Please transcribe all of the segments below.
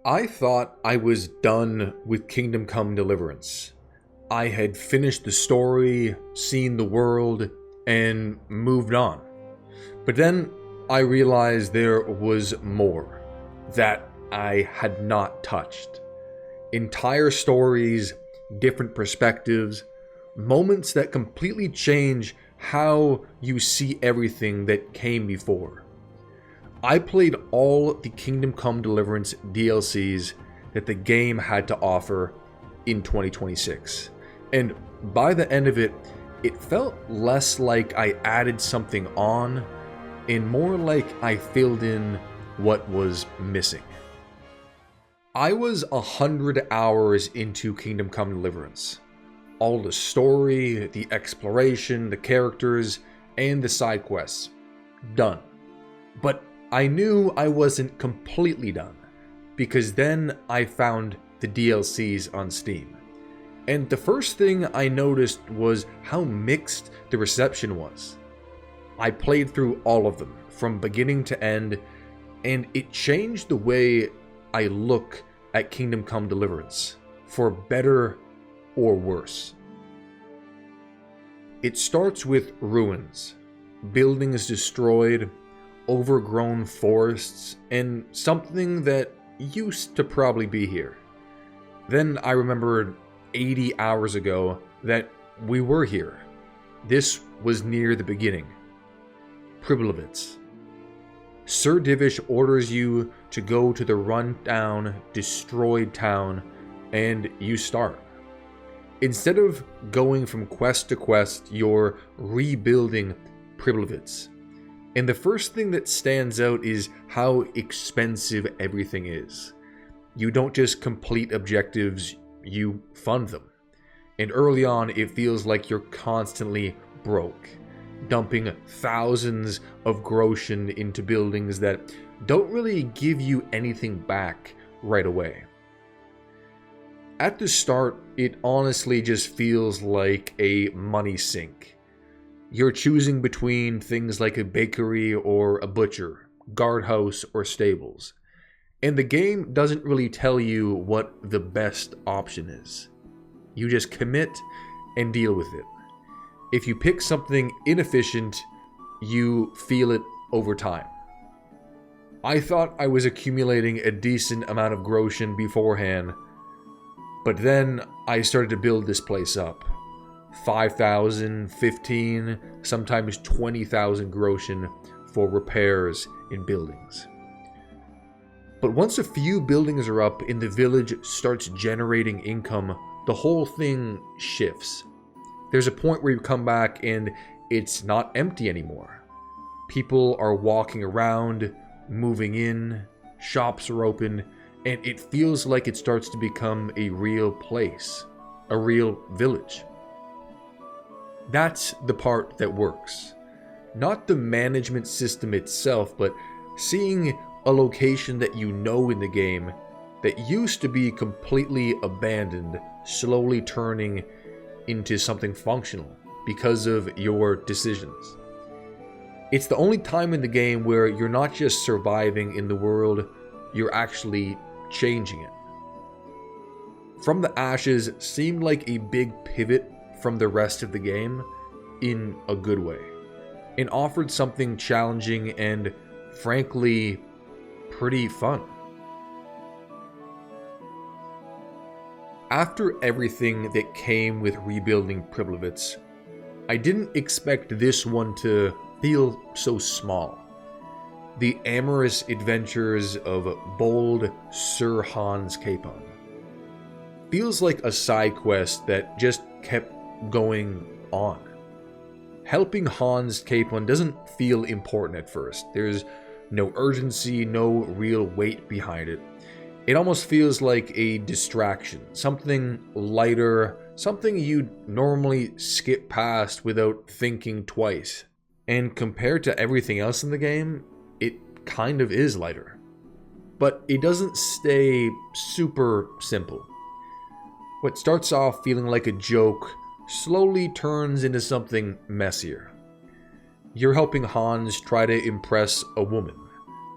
I thought I was done with Kingdom Come Deliverance. I had finished the story, seen the world, and moved on. But then I realized there was more that I had not touched. Entire stories, different perspectives, moments that completely change how you see everything that came before. I played all the Kingdom Come Deliverance DLCs that the game had to offer in 2026. And by the end of it, it felt less like I added something on and more like I filled in what was missing. I was 100 hours into Kingdom Come Deliverance. All the story, the exploration, the characters, and the side quests. Done. But I knew I wasn't completely done, because then I found the DLCs on Steam. And the first thing I noticed was how mixed the reception was. I played through all of them, from beginning to end, and it changed the way I look at Kingdom Come Deliverance, for better or worse. It starts with ruins, buildings destroyed, overgrown forests, and something that used to probably be here. Then I remembered 80 hours ago that we were here. This was near the beginning. Priblevitz. Sir Divish orders you to go to the run-down, destroyed town, and you start. Instead of going from quest to quest, you're rebuilding Priblevitz. And the first thing that stands out is how expensive everything is. You don't just complete objectives, you fund them. And early on, it feels like you're constantly broke, dumping thousands of groschen into buildings that don't really give you anything back right away. At the start, it honestly just feels like a money sink. You're choosing between things like a bakery or a butcher, guardhouse or stables. And the game doesn't really tell you what the best option is. You just commit and deal with it. If you pick something inefficient, you feel it over time. I thought I was accumulating a decent amount of groschen beforehand, but then I started to build this place up. 5,000, 15, sometimes 20,000 groschen for repairs in buildings. But once a few buildings are up and the village starts generating income, the whole thing shifts. There's a point where you come back and it's not empty anymore. People are walking around, moving in, shops are open, and it feels like it starts to become a real place, a real village. That's the part that works. Not the management system itself, but seeing a location that you know in the game that used to be completely abandoned, slowly turning into something functional because of your decisions. It's the only time in the game where you're not just surviving in the world, you're actually changing it. From the Ashes seemed like a big pivot from the rest of the game in a good way, and offered something challenging and, frankly, pretty fun. After everything that came with rebuilding Priblevitz, I didn't expect this one to feel so small. The amorous adventures of bold Sir Hans Capon. Feels like a side quest that just kept going on. Helping Hans Capon doesn't feel important at first. There's no urgency, no real weight behind it. It almost feels like a distraction, something lighter, something you'd normally skip past without thinking twice. And compared to everything else in the game, it kind of is lighter. But it doesn't stay super simple. What starts off feeling like a joke slowly turns into something messier. You're helping Hans try to impress a woman,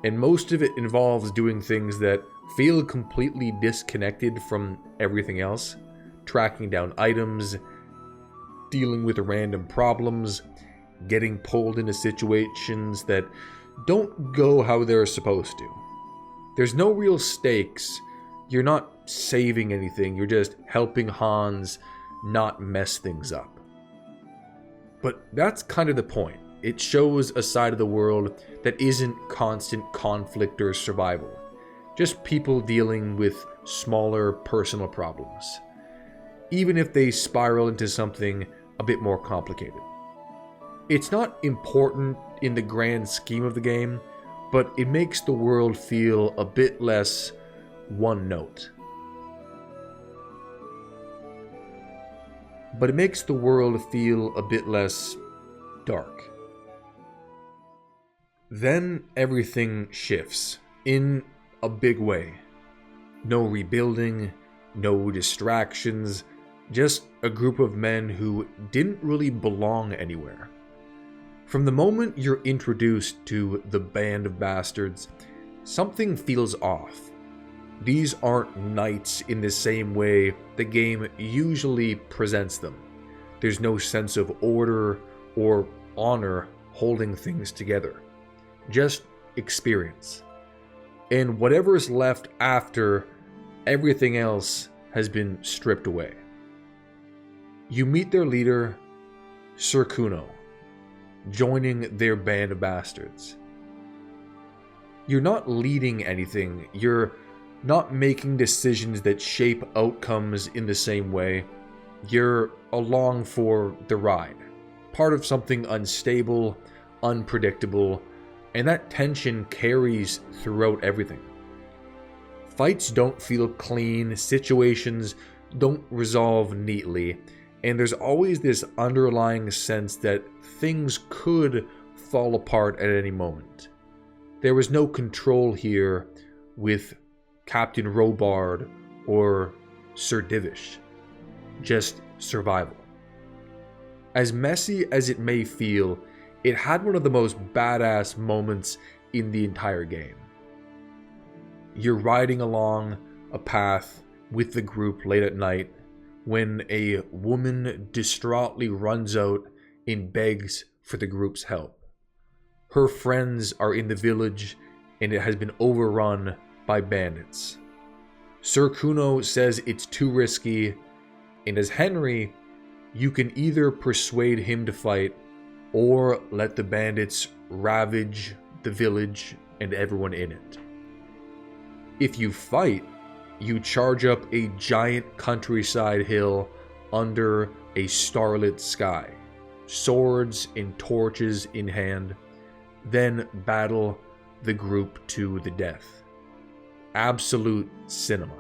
and most of it involves doing things that feel completely disconnected from everything else, tracking down items, dealing with random problems, getting pulled into situations that don't go how they're supposed to. There's no real stakes. You're not saving anything, you're just helping Hans not mess things up. But that's kind of the point. It shows a side of the world that isn't constant conflict or survival. Just people dealing with smaller personal problems, even if they spiral into something a bit more complicated. It's not important in the grand scheme of the game, but it makes the world feel a bit less one note. But it makes the world feel a bit less dark. Then everything shifts in a big way. No rebuilding, no distractions, just a group of men who didn't really belong anywhere. From the moment you're introduced to the band of bastards, something feels off. These aren't knights in the same way the game usually presents them. There's no sense of order or honor holding things together. Just experience. And whatever is left after, everything else has been stripped away. You meet their leader, Sir Kuno, joining their band of bastards. You're not leading anything, you're not making decisions that shape outcomes in the same way. You're along for the ride, part of something unstable, unpredictable, and that tension carries throughout everything. Fights don't feel clean, situations don't resolve neatly, and there's always this underlying sense that things could fall apart at any moment. There was no control here with Captain Robard or Sir Divish. Just survival. As messy as it may feel, it had one of the most badass moments in the entire game. You're riding along a path with the group late at night when a woman distraughtly runs out and begs for the group's help. Her friends are in the village and it has been overrun by bandits. Sir Kuno says it's too risky, and as Henry, you can either persuade him to fight or let the bandits ravage the village and everyone in it. If you fight, you charge up a giant countryside hill under a starlit sky, swords and torches in hand, then battle the group to the death. Absolute cinema.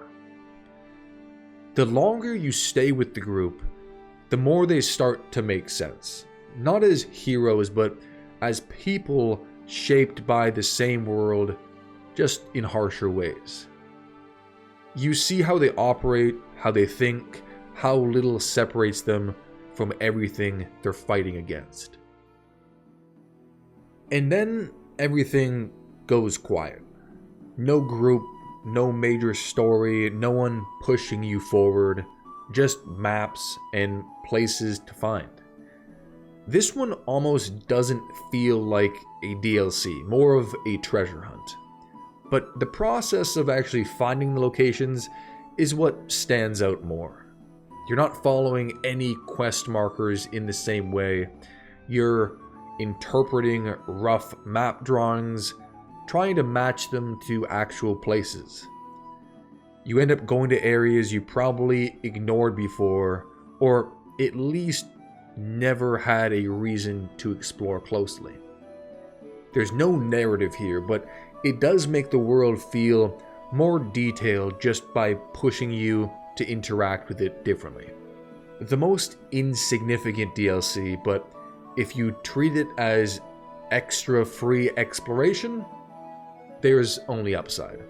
The longer you stay with the group, the more they start to make sense. Not as heroes, but as people shaped by the same world, just in harsher ways. You see how they operate, how they think, how little separates them from everything they're fighting against. And then everything goes quiet. No group, no major story, no one pushing you forward, just maps and places to find. This one almost doesn't feel like a DLC, more of a treasure hunt. But the process of actually finding the locations is what stands out more. You're not following any quest markers in the same way. You're interpreting rough map drawings, trying to match them to actual places. You end up going to areas you probably ignored before, or at least never had a reason to explore closely. There's no narrative here, but it does make the world feel more detailed just by pushing you to interact with it differently. The most insignificant DLC, but if you treat it as extra free exploration, there's only upside.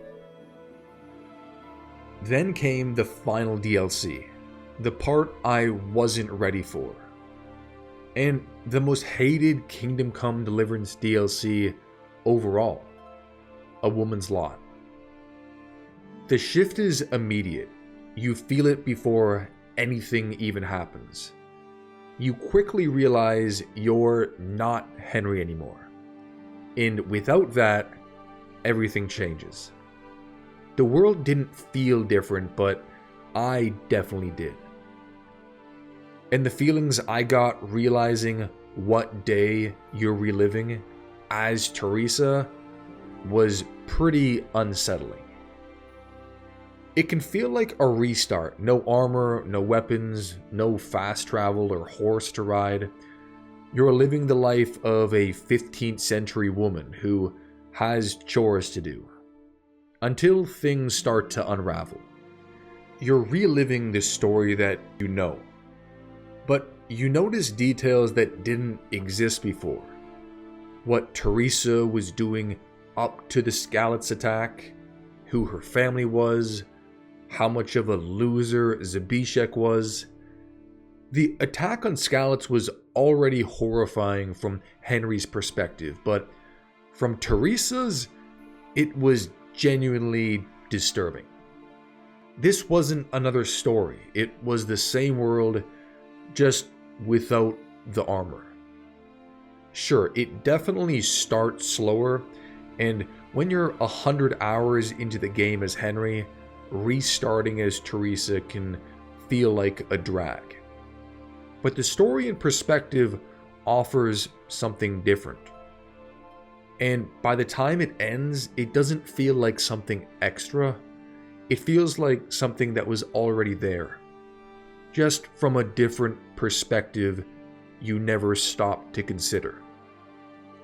Then came the final DLC, the part I wasn't ready for, and the most hated Kingdom Come Deliverance DLC overall, A Woman's Lot. The shift is immediate. You feel it before anything even happens. You quickly realize you're not Henry anymore. And without that, everything changes. The world didn't feel different, but I definitely did. And the feelings I got realizing what day you're reliving as Teresa was pretty unsettling. It can feel like a restart. No armor, no weapons, no fast travel or horse to ride. You're living the life of a 15th century woman who has chores to do. Until things start to unravel. You're reliving this story that you know. But you notice details that didn't exist before. What Teresa was doing up to the Skalitz attack, who her family was, how much of a loser Zabishek was. The attack on Skalitz was already horrifying from Henry's perspective, but from Teresa's, it was genuinely disturbing. This wasn't another story. It was the same world, just without the armor. Sure, it definitely starts slower, and when you're 100 hours into the game as Henry, restarting as Teresa can feel like a drag. But the story and perspective offers something different. And by the time it ends, it doesn't feel like something extra. It feels like something that was already there. Just from a different perspective you never stopped to consider.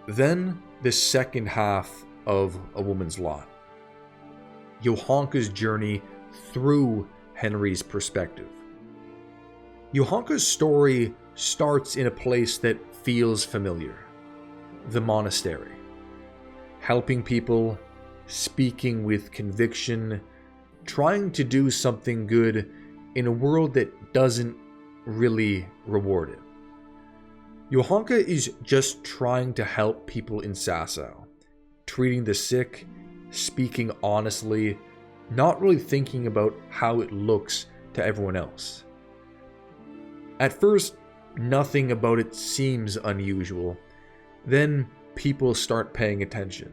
Then, the second half of A Woman's Lot. Johanka's journey through Henry's perspective. Johanka's story starts in a place that feels familiar. The monastery. Helping people, speaking with conviction, trying to do something good in a world that doesn't really reward it. Johanka is just trying to help people in Sasau, treating the sick, speaking honestly, not really thinking about how it looks to everyone else. At first, nothing about it seems unusual. Then people start paying attention.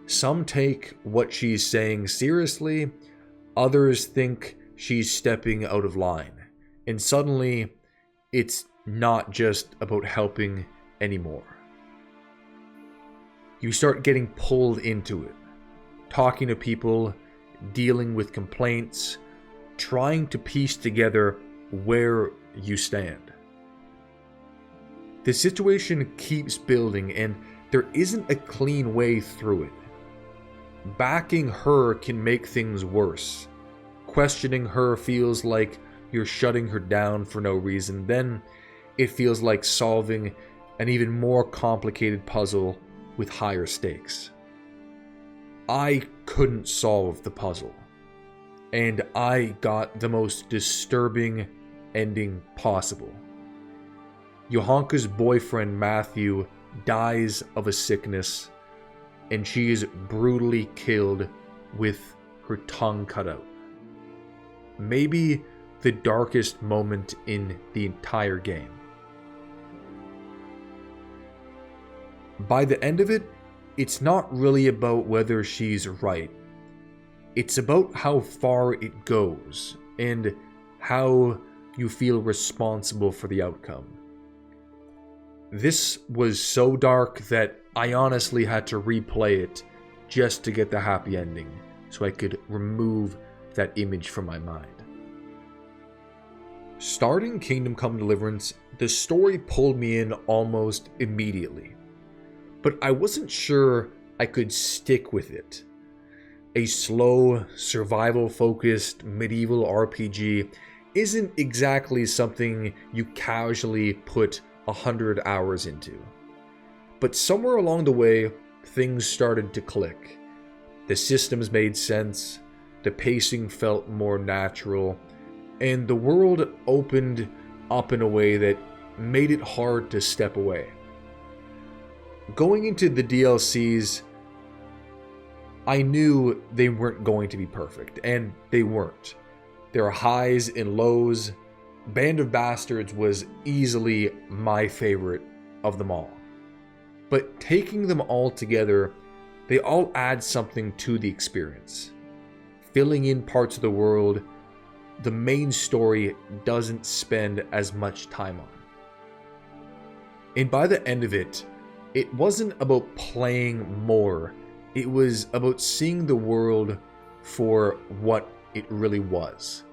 Some take what she's saying seriously, others think she's stepping out of line, and suddenly it's not just about helping anymore. You start getting pulled into it, talking to people, dealing with complaints, trying to piece together where you stand. The situation keeps building and there isn't a clean way through it. Backing her can make things worse. Questioning her feels like you're shutting her down for no reason. Then it feels like solving an even more complicated puzzle with higher stakes. I couldn't solve the puzzle, and I got the most disturbing ending possible. Johanka's boyfriend Matthew dies of a sickness, and she is brutally killed with her tongue cut out. Maybe the darkest moment in the entire game. By the end of it, it's not really about whether she's right. It's about how far it goes and how you feel responsible for the outcome. This was so dark that I honestly had to replay it just to get the happy ending, so I could remove that image from my mind. Starting Kingdom Come Deliverance, the story pulled me in almost immediately. But I wasn't sure I could stick with it. A slow, survival-focused medieval RPG isn't exactly something you casually put 100 hours into. But somewhere along the way, things started to click. The systems made sense, the pacing felt more natural, and the world opened up in a way that made it hard to step away. Going into the DLCs, I knew they weren't going to be perfect, and they weren't. There are highs and lows. Band of Bastards was easily my favorite of them all. But taking them all together, they all add something to the experience. Filling in parts of the world the main story doesn't spend as much time on. And by the end of it, it wasn't about playing more. It was about seeing the world for what it really was.